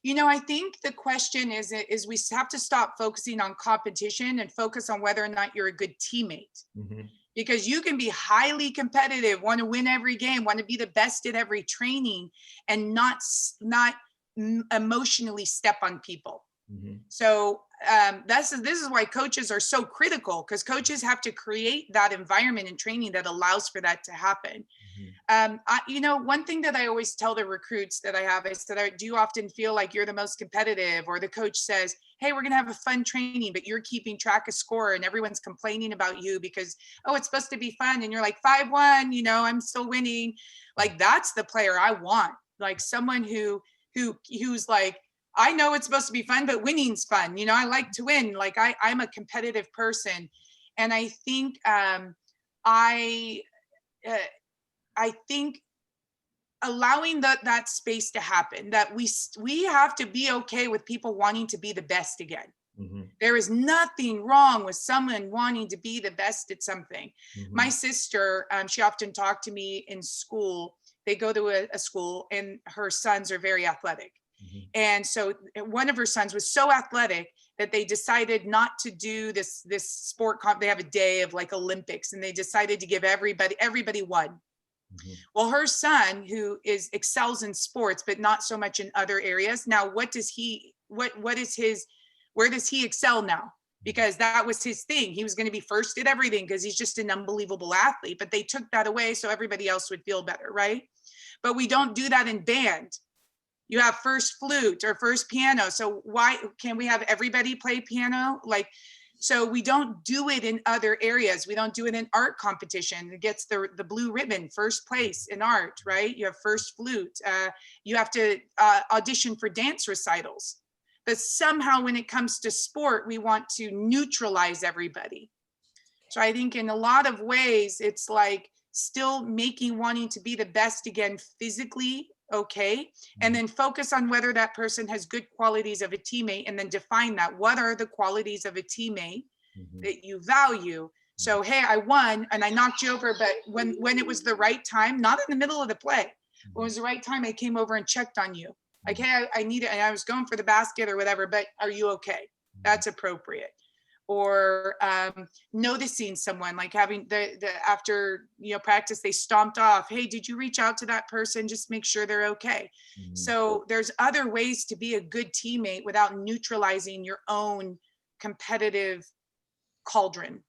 I think the question is we have to stop focusing on competition and focus on whether or not you're a good teammate. Mhm. Because you can be highly competitive, want to win every game, want to be the best at every training, and not emotionally step on people. Mhm. So this is why coaches are so critical, because coaches have to create that environment and training that allows for that to happen. Mhm. One thing that I always tell the recruits that I have is that, do you often feel like you're the most competitive? Or the coach says, hey, we're going to have a fun training, but you're keeping track of score and everyone's complaining about you because, oh, it's supposed to be fun. And you're like 5-1, I'm still winning. Like, that's the player I want. Like someone who's like, I know it's supposed to be fun, but winning's fun. I like to win. Like I'm a competitive person. And I think I, uh, I think allowing that space to happen, that we have to be okay with people wanting to be the best again. Mhm. There is nothing wrong with someone wanting to be the best at something. My Mhm. sister, she often talked to me in school. They go to a school and her sons are very athletic. Mhm. And so one of her sons was so athletic that they decided not to do this sport comp. They have a day of like Olympics, and they decided to give everybody one. Mhm. Well, her son, who excels in sports, but not so much in other areas. Now, what is his, where does he excel now? Because that was his thing. He was going to be first at everything because he's just an unbelievable athlete. But they took that away so everybody else would feel better, right? But we don't do that in band. You have first flute or first piano. So why can't we have everybody play piano? Like, so we don't do it in other areas. We don't do it in art competition. It gets the blue ribbon, first place in art, right? You have first flute. You have to audition for dance recitals. But somehow when it comes to sport, we want to neutralize everybody. So I think in a lot of ways, it's like still wanting to be the best again physically, okay, and then focus on whether that person has good qualities of a teammate, and then define that. What are the qualities of a teammate Mhm. that you value? So, hey, I won and I knocked you over, but when it was the right time, not in the middle of the play, when it was the right time, I came over and checked on you. Like, hey, I need it, and I was going for the basket or whatever, but are you okay? That's appropriate. Or noticing someone, like having the after practice, they stomped off, hey, did you reach out to that person, just make sure they're okay. Mhm. So there's other ways to be a good teammate without neutralizing your own competitive cauldron.